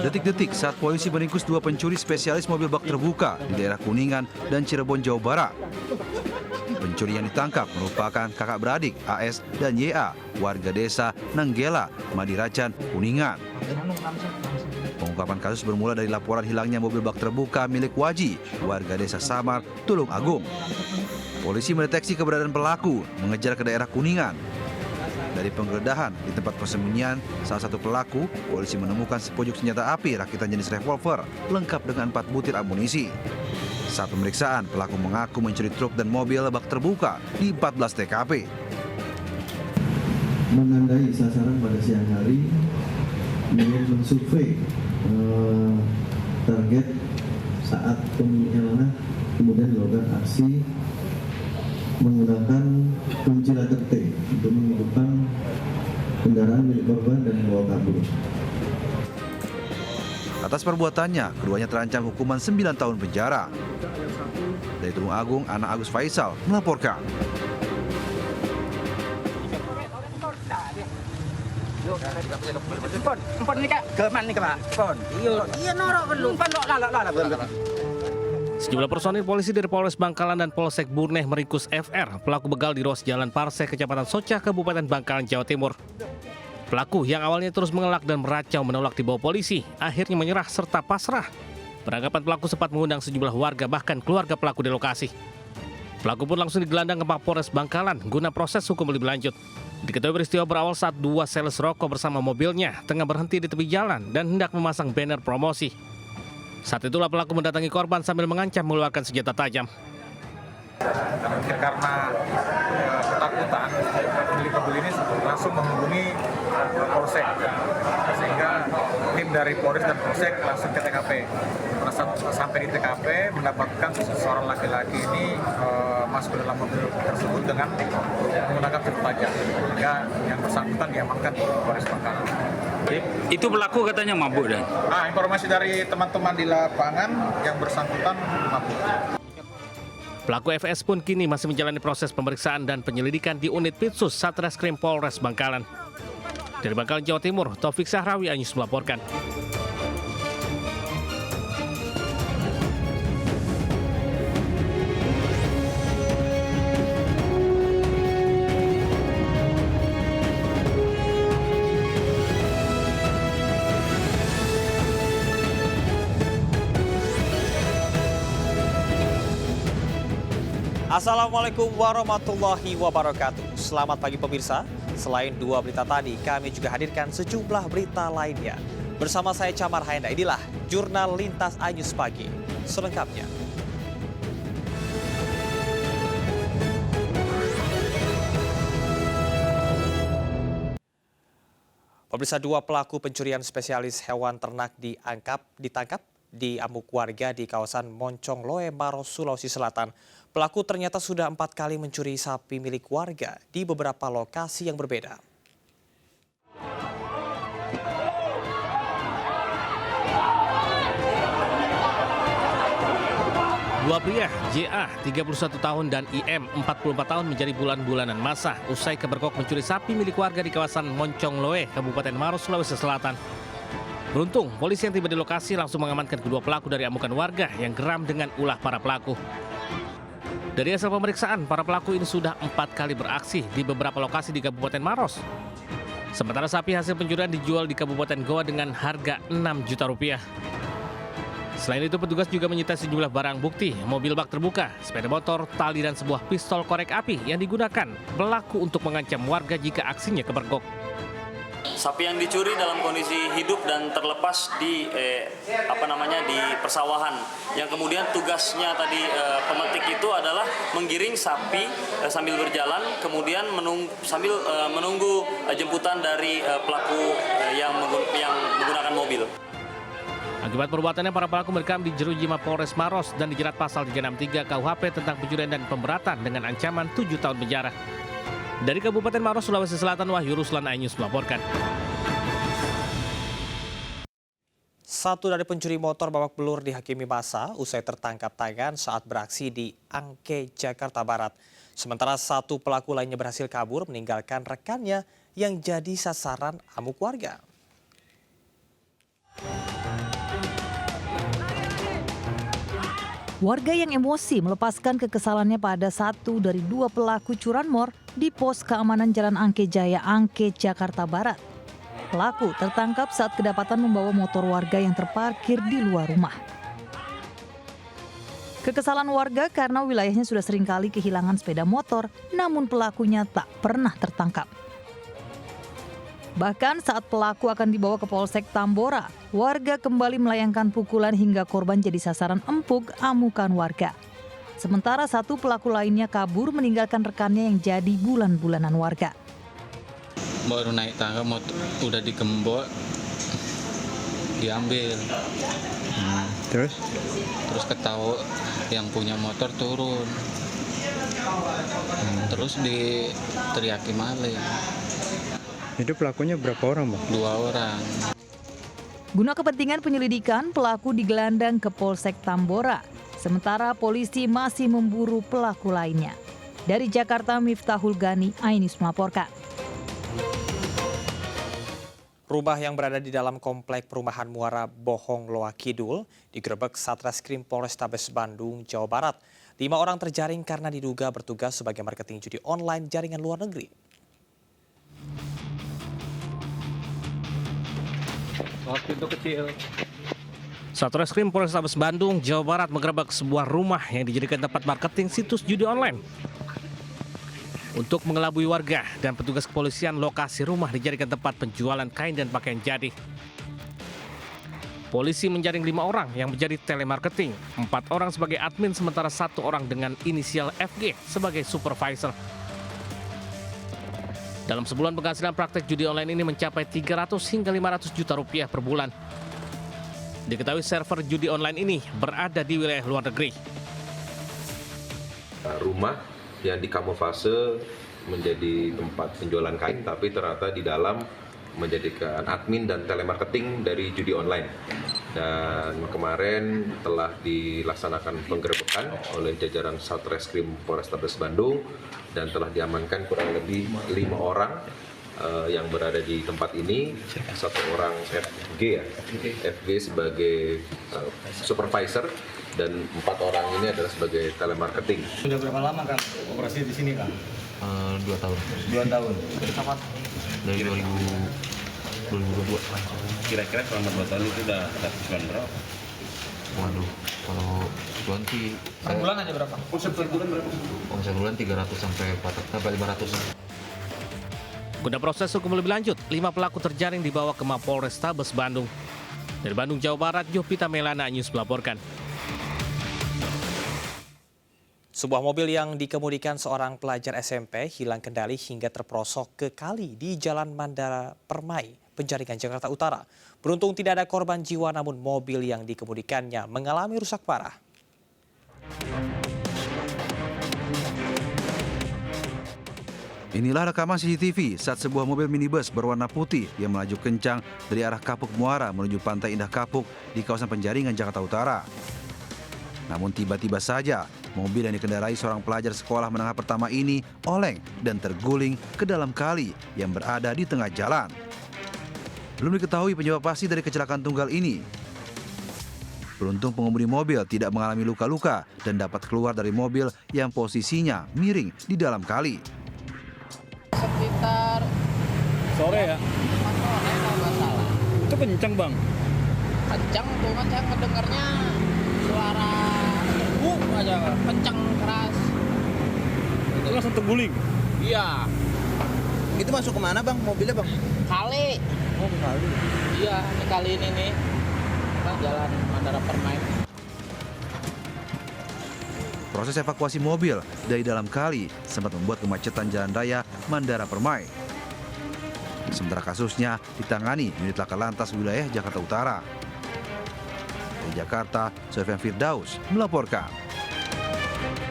Detik-detik saat polisi meringkus dua pencuri spesialis mobil bak terbuka di daerah Kuningan dan Cirebon, Jawa Barat. Pencuri yang ditangkap merupakan kakak beradik AS dan YA, warga desa Nanggela, Madiracan, Kuningan. Pengungkapan kasus bermula dari laporan hilangnya mobil bak terbuka milik Waji, warga desa Samar, Tulung Agung. Polisi mendeteksi keberadaan pelaku, mengejar ke daerah Kuningan. Dari penggeledahan di tempat persembunyian salah satu pelaku, polisi menemukan sepucuk senjata api rakitan jenis revolver lengkap dengan 4 butir amunisi. Saat pemeriksaan, pelaku mengaku mencuri truk dan mobil bak terbuka di 14 TKP. Menandai sasaran pada siang hari, kemudian mensurvei target saat pemilihan, kemudian dilakukan aksi menggunakan kunci letter T untuk menghidupkan kendaraan milik korban dan membawa kabur. Atas perbuatannya, keduanya terancam hukuman 9 tahun penjara. Dari Tulung Agung, Anak Agus Faisal melaporkan. Sejumlah personil polisi dari Polres Bangkalan dan Polsek Burneh meringkus FR, pelaku begal di ruas Jalan Parseh, Kecamatan Socah, Kabupaten Bangkalan, Jawa Timur. Pelaku yang awalnya terus mengelak dan meracau menolak dibawa polisi, akhirnya menyerah serta pasrah. Penangkapan pelaku sempat mengundang sejumlah warga, bahkan keluarga pelaku di lokasi. Pelaku pun langsung digelandang ke Mapolres Bangkalan guna proses hukum lebih lanjut. Diketahui peristiwa berawal saat dua sales rokok bersama mobilnya tengah berhenti di tepi jalan dan hendak memasang banner promosi. Saat itulah pelaku mendatangi korban sambil mengancam mengeluarkan senjata tajam. Karena ketakutan, pemilik mobil ini langsung menghubungi Polsek, sehingga tim dari Polres dan Polsek langsung ke TKP. Sampai di TKP mendapatkan seseorang laki-laki ini masuk ke dalam mobil tersebut dengan menggunakan senjata tajam, sehingga yang bersangkutan diamankan di Polres Bangkalan. Itu pelaku katanya mabuk dan? Informasi dari teman-teman di lapangan yang bersangkutan mabuk. Pelaku FS pun kini masih menjalani proses pemeriksaan dan penyelidikan di unit Pitsus Satreskrim Polres Bangkalan. Dari Bangkalan, Jawa Timur, Taufik Sahrawi, Anyus melaporkan. Assalamualaikum warahmatullahi wabarakatuh. Selamat pagi pemirsa. Selain dua berita tadi, kami juga hadirkan sejumlah berita lainnya. Bersama saya Camar Haenda, inilah Jurnal Lintas Anyus Pagi. Selengkapnya. Pemirsa, dua pelaku pencurian spesialis hewan ternak ditangkap di amuk warga di kawasan Moncong Loe, Maros, Sulawesi Selatan. Pelaku ternyata sudah 4 kali mencuri sapi milik warga di beberapa lokasi yang berbeda. Dua pria, JA 31 tahun dan IM 44 tahun menjadi bulan-bulanan masa usai keberkok mencuri sapi milik warga di kawasan Moncong Loe, Kabupaten Maros, Sulawesi Selatan. Beruntung, polisi yang tiba di lokasi langsung mengamankan kedua pelaku dari amukan warga yang geram dengan ulah para pelaku. Dari hasil pemeriksaan, para pelaku ini sudah 4 kali beraksi di beberapa lokasi di Kabupaten Maros. Sementara sapi hasil pencurian dijual di Kabupaten Goa dengan harga 6 juta rupiah. Selain itu, petugas juga menyita sejumlah barang bukti, mobil bak terbuka, sepeda motor, tali, dan sebuah pistol korek api yang digunakan pelaku untuk mengancam warga jika aksinya keberkok. Sapi yang dicuri dalam kondisi hidup dan terlepas di di persawahan. Yang kemudian tugasnya tadi pemetik itu adalah menggiring sapi sambil berjalan, kemudian menunggu jemputan dari pelaku yang menggunakan mobil. Akibat perbuatannya, para pelaku merekam di jeruji Mapolres Maros dan dijerat pasal 363 KUHP tentang pencurian dan pemberatan dengan ancaman 7 tahun penjara. Dari Kabupaten Maros, Sulawesi Selatan, Wahyu Ruslan, Anyus melaporkan. Satu dari pencuri motor babak belur dihakimi massa usai tertangkap tangan saat beraksi di Angke, Jakarta Barat. Sementara satu pelaku lainnya berhasil kabur meninggalkan rekannya yang jadi sasaran amuk warga. Warga yang emosi melepaskan kekesalannya pada satu dari dua pelaku curanmor di pos keamanan Jalan Angke Jaya, Angke, Jakarta Barat. Pelaku tertangkap saat kedapatan membawa motor warga yang terparkir di luar rumah. Kekesalan warga karena wilayahnya sudah seringkali kehilangan sepeda motor, namun pelakunya tak pernah tertangkap. Bahkan saat pelaku akan dibawa ke Polsek Tambora, warga kembali melayangkan pukulan hingga korban jadi sasaran empuk amukan warga. Sementara satu pelaku lainnya kabur meninggalkan rekannya yang jadi bulan-bulanan warga. Baru naik tangga udah digembok, diambil. Terus ketahu yang punya motor turun. Terus diteriaki maling. Itu pelakunya berapa orang, Bang? 2 orang. Guna kepentingan penyelidikan, pelaku digelandang ke Polsek Tambora. Sementara polisi masih memburu pelaku lainnya. Dari Jakarta, Miftahul Gani, Ainus melaporkan. Rumah yang berada di dalam komplek perumahan Muara Bohong Loa Kidul digerebek Satreskrim Polrestabes Bandung, Jawa Barat. 5 orang terjaring karena diduga bertugas sebagai marketing judi online jaringan luar negeri. Satreskrim Polrestabes Bandung, Jawa Barat menggerebek sebuah rumah yang dijadikan tempat marketing situs judi online. Untuk mengelabui warga dan petugas kepolisian, lokasi rumah dijadikan tempat penjualan kain dan pakaian jadi. Polisi menjaring 5 orang yang menjadi telemarketing, 4 orang sebagai admin, sementara 1 orang dengan inisial FG sebagai supervisor. Dalam sebulan penghasilan praktek judi online ini mencapai 300 hingga 500 juta rupiah per bulan. Diketahui server judi online ini berada di wilayah luar negeri. Rumah yang dikamuflase menjadi tempat penjualan kain, tapi ternyata di dalam menjadikan admin dan telemarketing dari judi online. Dan kemarin telah dilaksanakan penggerebekan oleh jajaran Satreskrim Polrestabes Bandung dan telah diamankan kurang lebih 5 orang yang berada di tempat ini. 1 orang FG sebagai supervisor dan 4 orang ini adalah sebagai telemarketing. Sudah berapa lama Kang operasi di sini Kang? 2 tahun. 2 tahun. Dari 2022. Kira-kira selama 2 tahun itu udah ada cuan berapa? Waduh, kalau cuan sih Per bulan aja berapa? Omset per bulan berapa? omset bulan 300 sampai 500. Guna proses hukum lebih lanjut, 5 pelaku terjaring dibawa ke Mapolrestabes Bandung. Dari Bandung, Jawa Barat, Jovita Melana, News melaporkan. Sebuah mobil yang dikemudikan seorang pelajar SMP hilang kendali hingga terperosok ke kali di Jalan Mandara Permai, Penjaringan, Jakarta Utara. Beruntung tidak ada korban jiwa, namun mobil yang dikemudikannya mengalami rusak parah. Inilah rekaman CCTV saat sebuah mobil minibus berwarna putih yang melaju kencang dari arah Kapuk Muara menuju Pantai Indah Kapuk di kawasan Penjaringan, Jakarta Utara. Namun tiba-tiba saja, mobil yang dikendarai seorang pelajar sekolah menengah pertama ini oleng dan terguling ke dalam kali yang berada di tengah jalan. Belum diketahui penyebab pasti dari kecelakaan tunggal ini. Beruntung pengemudi mobil tidak mengalami luka-luka dan dapat keluar dari mobil yang posisinya miring di dalam kali. Sekitar Sore ya? 5 sore kalau nggak salah. Itu kencang Bang? Kencang, cuman saya mendengarnya suara aja, kencang keras. Itu langsung terguling? Iya. Itu masuk kemana Bang mobilnya Bang? Kali. Oh kali. Iya, ini kali ini nih. Jalan Mandara Permai. Proses evakuasi mobil dari dalam kali sempat membuat kemacetan jalan raya Mandara Permai. Sementara kasusnya ditangani unit laka lantas wilayah Jakarta Utara. Dari Jakarta, Sofyan Firdaus melaporkan.